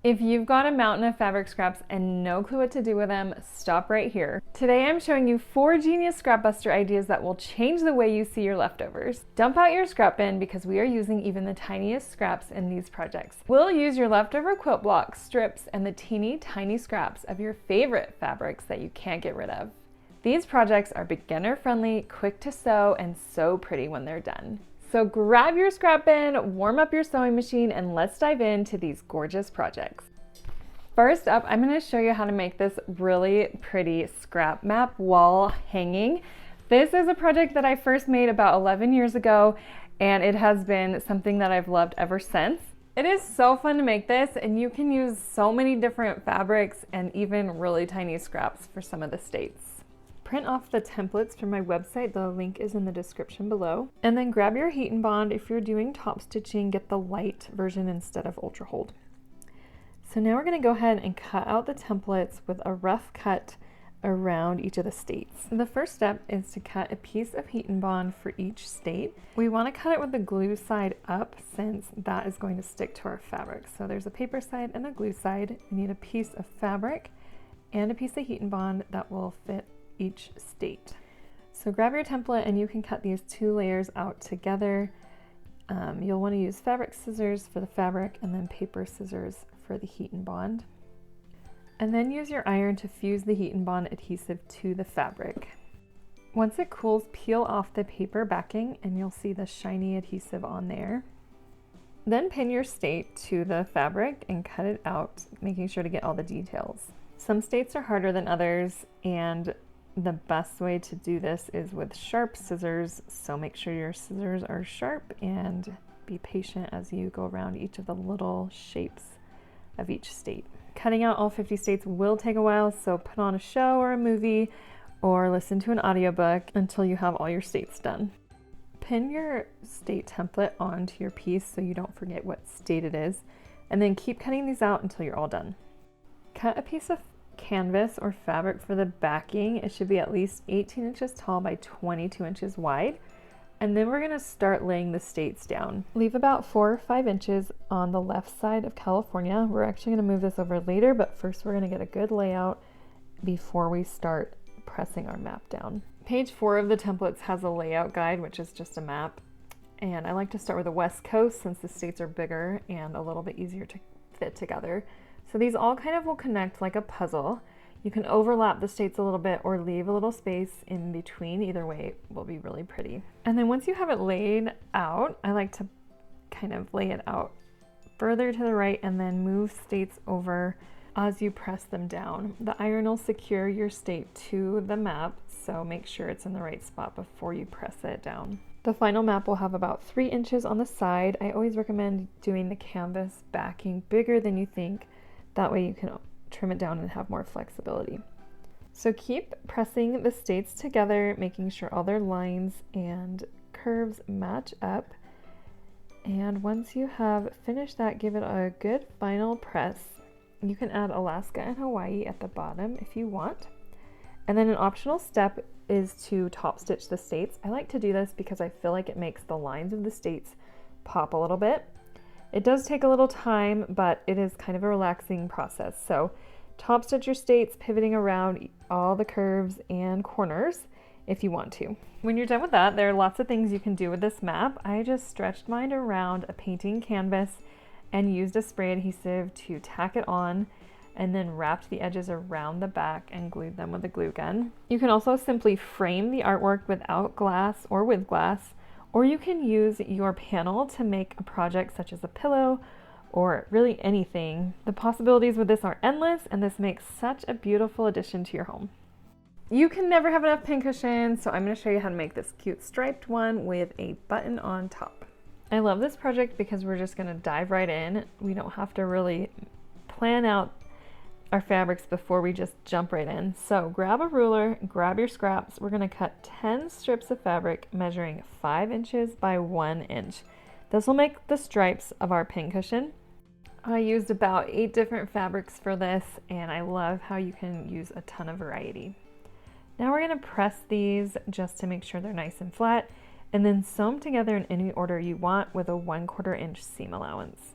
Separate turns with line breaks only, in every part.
If you've got a mountain of fabric scraps and no clue what to do with them, stop right here. Today I'm showing you 4 genius scrapbuster ideas that will change the way you see your leftovers. Dump out your scrap bin because we are using even the tiniest scraps in these projects. We'll use your leftover quilt blocks, strips, and the teeny tiny scraps of your favorite fabrics that you can't get rid of. These projects are beginner friendly, quick to sew, and so pretty when they're done. So grab your scrap bin, warm up your sewing machine, and let's dive into these gorgeous projects. First up, I'm going to show you how to make this really pretty scrap map wall hanging. This is a project that I first made about 11 years ago, and it has been something that I've loved ever since. It is so fun to make this, and you can use so many different fabrics and even really tiny scraps for some of the states. Print off the templates from my website, the link is in the description below. And then grab your heat and bond. If you're doing top stitching, get the light version instead of ultra hold. So now we're going to go ahead and cut out the templates with a rough cut around each of the states. The first step is to cut a piece of heat and bond for each state. We want to cut it with the glue side up since that is going to stick to our fabric. So there's a paper side and a glue side. We need a piece of fabric and a piece of heat and bond that will fit each state. So grab your template and you can cut these 2 layers out together. You'll want to use fabric scissors for the fabric and then paper scissors for the heat and bond. And then use your iron to fuse the heat and bond adhesive to the fabric. Once it cools, peel off the paper backing and you'll see the shiny adhesive on there. Then pin your state to the fabric and cut it out, making sure to get all the details. Some states are harder than others, and the best way to do this is with sharp scissors, so make sure your scissors are sharp and be patient as you go around each of the little shapes of each state. Cutting out all 50 states will take a while, so put on a show or a movie or listen to an audiobook until you have all your states done. Pin your state template onto your piece so you don't forget what state it is, and then keep cutting these out until you're all done. Cut a piece of canvas or fabric for the backing. It should be at least 18 inches tall by 22 inches wide. And then we're going to start laying the states down. Leave about 4 or 5 inches on the left side of California. We're actually going to move this over later, but first we're going to get a good layout before we start pressing our map down. Page 4 of the templates has a layout guide, which is just a map. And I like to start with the West Coast since the states are bigger and a little bit easier to fit together. So these all kind of will connect like a puzzle. You can overlap the states a little bit or leave a little space in between. Either way will be really pretty. And then once you have it laid out, I like to kind of lay it out further to the right and then move states over as you press them down. The iron will secure your state to the map, so make sure it's in the right spot before you press it down. The final map will have about 3 inches on the side. I always recommend doing the canvas backing bigger than you think. That way you can trim it down and have more flexibility. So keep pressing the states together, making sure all their lines and curves match up. And once you have finished that, give it a good final press. You can add Alaska and Hawaii at the bottom if you want. And then an optional step is to top stitch the states. I like to do this because I feel like it makes the lines of the states pop a little bit. It does take a little time, but it is kind of a relaxing process. So top stitch your states, pivoting around all the curves and corners if you want to. When you're done with that, there are lots of things you can do with this map. I just stretched mine around a painting canvas and used a spray adhesive to tack it on, and then wrapped the edges around the back and glued them with a glue gun. You can also simply frame the artwork without glass or with glass, or you can use your panel to make a project such as a pillow or really anything. The possibilities with this are endless, and this makes such a beautiful addition to your home. You can never have enough pincushions, so I'm going to show you how to make this cute striped one with a button on top. I love this project because we're just going to dive right in. We don't have to really plan out our fabrics before we just jump right in. So grab a ruler, grab your scraps. We're going to cut 10 strips of fabric measuring 5 inches by 1 inch. This will make the stripes of our pincushion. I used about 8 different fabrics for this, and I love how you can use a ton of variety. Now we're going to press these just to make sure they're nice and flat, and then sew them together in any order you want with a 1/4 inch seam allowance.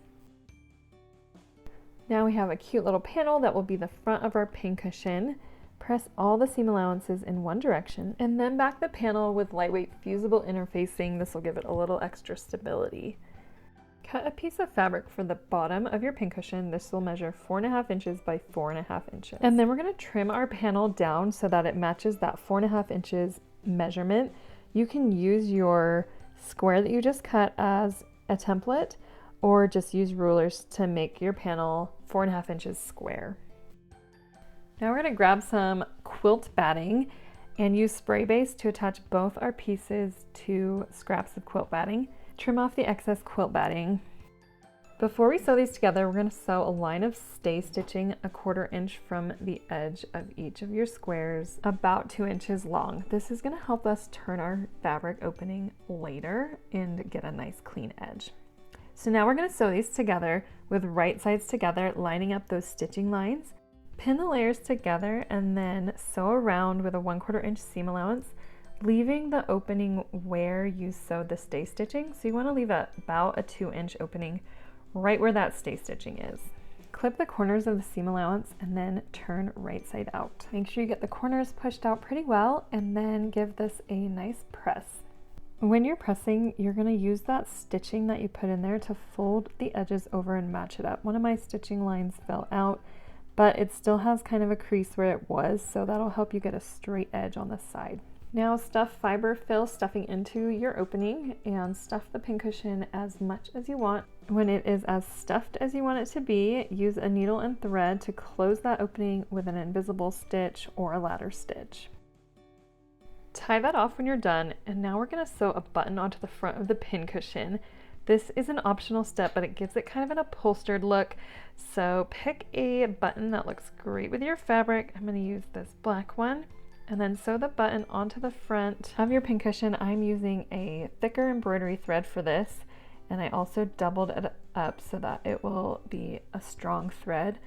Now we have a cute little panel that will be the front of our pincushion. Press all the seam allowances in one direction and then back the panel with lightweight fusible interfacing. This will give it a little extra stability. Cut a piece of fabric for the bottom of your pincushion. This will measure 4.5 inches by 4.5 inches. And then we're going to trim our panel down so that it matches that 4.5 inches measurement. You can use your square that you just cut as a template, or just use rulers to make your panel 4.5 inches square. Now we're going to grab some quilt batting and use spray base to attach both our pieces to scraps of quilt batting. Trim off the excess quilt batting. Before we sew these together, we're going to sew a line of stay stitching 1/4 inch from the edge of each of your squares, about 2 inches long. This is going to help us turn our fabric opening later and get a nice clean edge. So now we're going to sew these together with right sides together, lining up those stitching lines. Pin the layers together and then sew around with a 1/4 inch seam allowance, leaving the opening where you sewed the stay stitching. So you want to leave about a 2 inch opening right where that stay stitching is. Clip the corners of the seam allowance and then turn right side out. Make sure you get the corners pushed out pretty well and then give this a nice press. When you're pressing, you're going to use that stitching that you put in there to fold the edges over and match it up. One of my stitching lines fell out, but it still has kind of a crease where it was, so that'll help you get a straight edge on the side. Now stuff fiber fill stuffing into your opening and stuff the pincushion as much as you want. When it is as stuffed as you want it to be, use a needle and thread to close that opening with an invisible stitch or a ladder stitch. Tie that off when you're done, and now we're going to sew a button onto the front of the pincushion. This is an optional step, but it gives it kind of an upholstered look. So pick a button that looks great with your fabric. I'm going to use this black one, and then sew the button onto the front of your pincushion. I'm using a thicker embroidery thread for this, and I also doubled it up so that it will be a strong thread.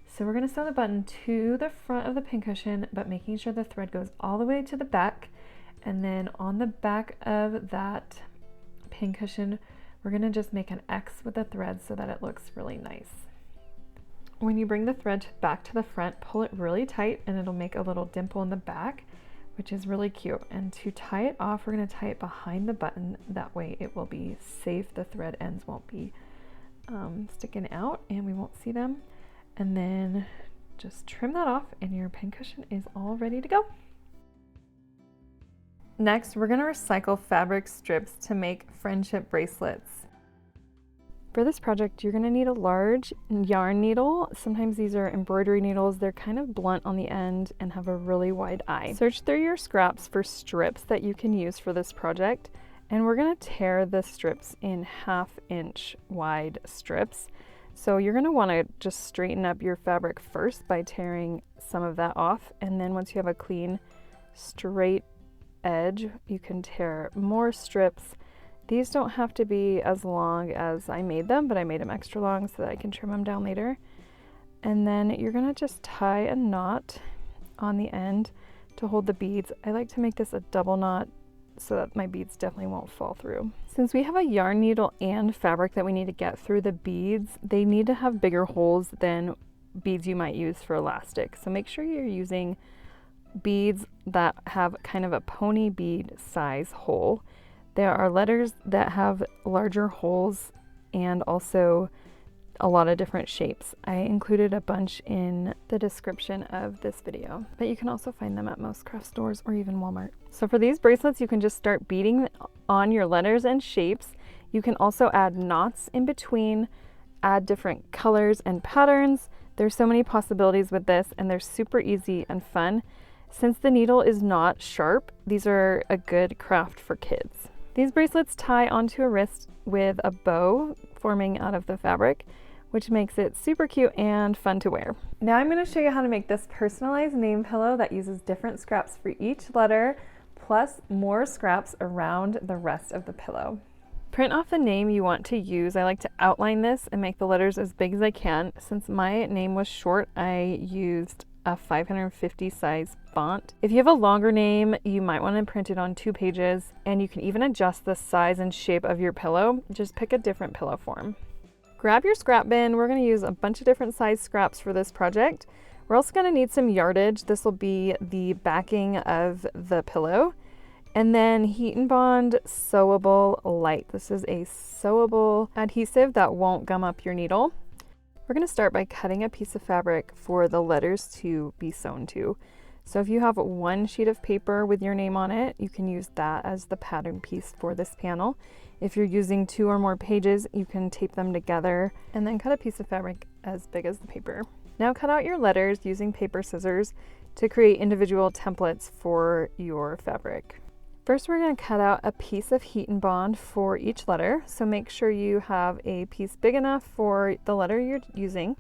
So we're going to sew the button to the front of the pincushion, but making sure the thread goes all the way to the back. And then on the back of that pincushion, we're going to just make an X with the thread so that it looks really nice. When you bring the thread back to the front, pull it really tight and it'll make a little dimple in the back, which is really cute. And to tie it off, we're going to tie it behind the button. That way it will be safe. The thread ends won't be sticking out and we won't see them. And then just trim that off and your pincushion is all ready to go. Next, we're going to recycle fabric strips to make friendship bracelets. For this project, you're going to need a large yarn needle. Sometimes these are embroidery needles. They're kind of blunt on the end and have a really wide eye. Search through your scraps for strips that you can use for this project. And we're going to tear the strips in 1/2 inch wide strips. So you're going to want to just straighten up your fabric first by tearing some of that off. And then once you have a clean, straight edge, you can tear more strips. These don't have to be as long as I made them, but I made them extra long so that I can trim them down later. And then you're going to just tie a knot on the end to hold the beads. I like to make this a double knot so that my beads definitely won't fall through. Since we have a yarn needle and fabric that we need to get through the beads, they need to have bigger holes than beads you might use for elastic. So make sure you're using beads that have kind of a pony bead size hole. There are letters that have larger holes and also a lot of different shapes. I included a bunch in the description of this video, but you can also find them at most craft stores or even Walmart. So for these bracelets, you can just start beading on your letters and shapes. You can also add knots in between, add different colors and patterns. There's so many possibilities with this, and they're super easy and fun. Since the needle is not sharp, these are a good craft for kids. These bracelets tie onto a wrist with a bow forming out of the fabric, which makes it super cute and fun to wear. Now I'm going to show you how to make this personalized name pillow that uses different scraps for each letter, plus more scraps around the rest of the pillow. Print off the name you want to use. I like to outline this and make the letters as big as I can. Since my name was short, I used a 550 size font. If you have a longer name, you might want to print it on 2 pages, and you can even adjust the size and shape of your pillow. Just pick a different pillow form. Grab your scrap bin. We're going to use a bunch of different size scraps for this project. We're also going to need some yardage. This will be the backing of the pillow. And then Heat and Bond Sewable Light. This is a sewable adhesive that won't gum up your needle. We're going to start by cutting a piece of fabric for the letters to be sewn to. So if you have one sheet of paper with your name on it, you can use that as the pattern piece for this panel. If you're using 2 or more pages, you can tape them together and then cut a piece of fabric as big as the paper. Now cut out your letters using paper scissors to create individual templates for your fabric. First, we're going to cut out a piece of Heat and Bond for each letter. So make sure you have a piece big enough for the letter you're using,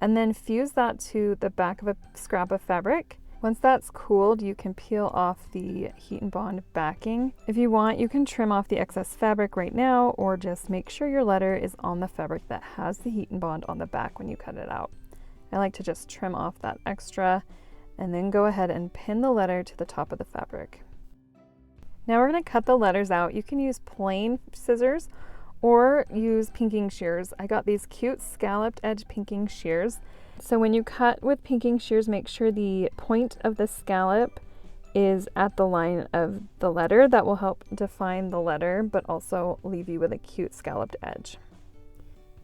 and then fuse that to the back of a scrap of fabric. Once that's cooled, you can peel off the Heat and Bond backing. If you want, you can trim off the excess fabric right now, or just make sure your letter is on the fabric that has the Heat and Bond on the back when you cut it out. I like to just trim off that extra and then go ahead and pin the letter to the top of the fabric. Now we're going to cut the letters out. You can use plain scissors or use pinking shears. I got these cute scalloped edge pinking shears. So when you cut with pinking shears, make sure the point of the scallop is at the line of the letter. That will help define the letter, but also leave you with a cute scalloped edge.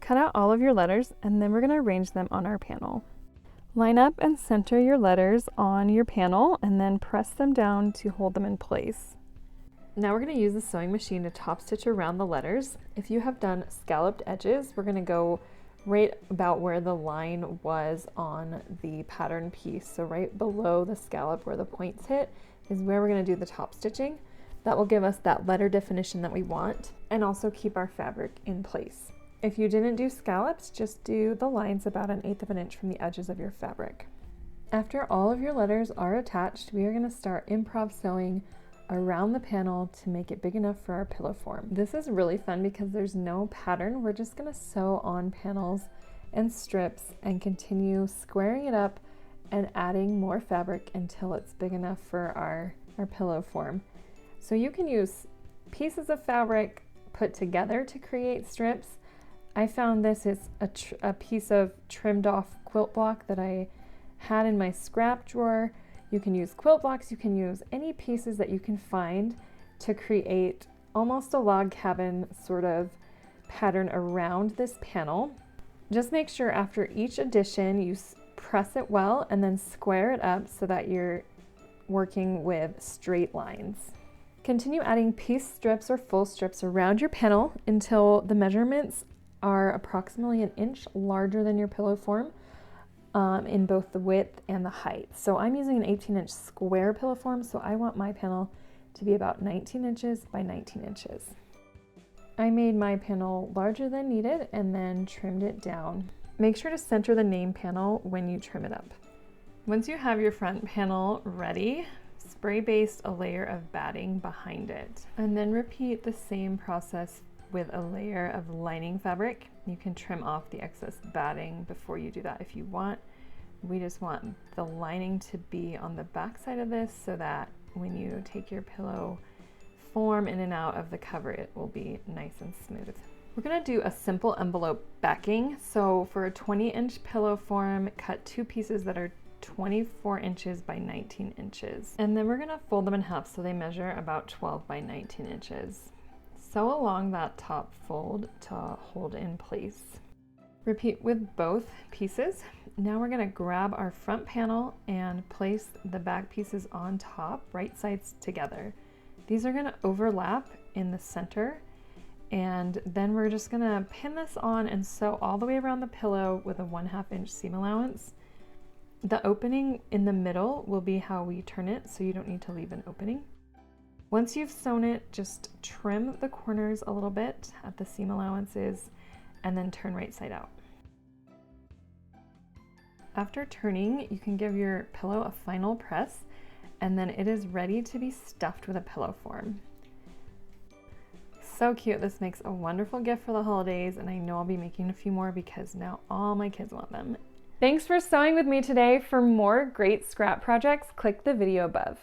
Cut out all of your letters, and then we're going to arrange them on our panel. Line up and center your letters on your panel, and then press them down to hold them in place. Now we're going to use the sewing machine to top stitch around the letters. If you have done scalloped edges, we're going to go right about where the line was on the pattern piece. So right below the scallop where the points hit is where we're going to do the top stitching. That will give us that letter definition that we want and also keep our fabric in place. If you didn't do scallops, just do the lines about 1/8 of an inch from the edges of your fabric. After all of your letters are attached, we are going to start improv sewing around the panel to make it big enough for our pillow form. This is really fun because there's no pattern. We're just going to sew on panels and strips and continue squaring it up and adding more fabric until it's big enough for our pillow form. So you can use pieces of fabric put together to create strips. I found this is a piece of trimmed off quilt block that I had in my scrap drawer. You can use quilt blocks, you can use any pieces that you can find to create almost a log cabin sort of pattern around this panel. Just make sure after each addition you press it well and then square it up so that you're working with straight lines. Continue adding piece strips or full strips around your panel until the measurements are approximately 1 inch larger than your pillow form in both the width and the height. So I'm using an 18-inch square pillow form, so I want my panel to be about 19 inches by 19 inches. I made my panel larger than needed and then trimmed it down. Make sure to center the name panel when you trim it up. Once you have your front panel ready, spray baste a layer of batting behind it, and then repeat the same process with a layer of lining fabric. You can trim off the excess batting before you do that if you want. We just want the lining to be on the back side of this so that when you take your pillow form in and out of the cover, it will be nice and smooth. We're going to do a simple envelope backing. So for a 20-inch pillow form, cut 2 pieces that are 24 inches by 19 inches. And then we're going to fold them in half so they measure about 12 by 19 inches. Sew along that top fold to hold in place. Repeat with both pieces. Now we're going to grab our front panel and place the back pieces on top, right sides together. These are going to overlap in the center, and then we're just going to pin this on and sew all the way around the pillow with a 1/2 inch seam allowance. The opening in the middle will be how we turn it, so you don't need to leave an opening. Once you've sewn it, just trim the corners a little bit at the seam allowances and then turn right side out. After turning, you can give your pillow a final press and then it is ready to be stuffed with a pillow form. So cute. This makes a wonderful gift for the holidays, and I know I'll be making a few more because now all my kids want them. Thanks for sewing with me today. For more great scrap projects, click the video above.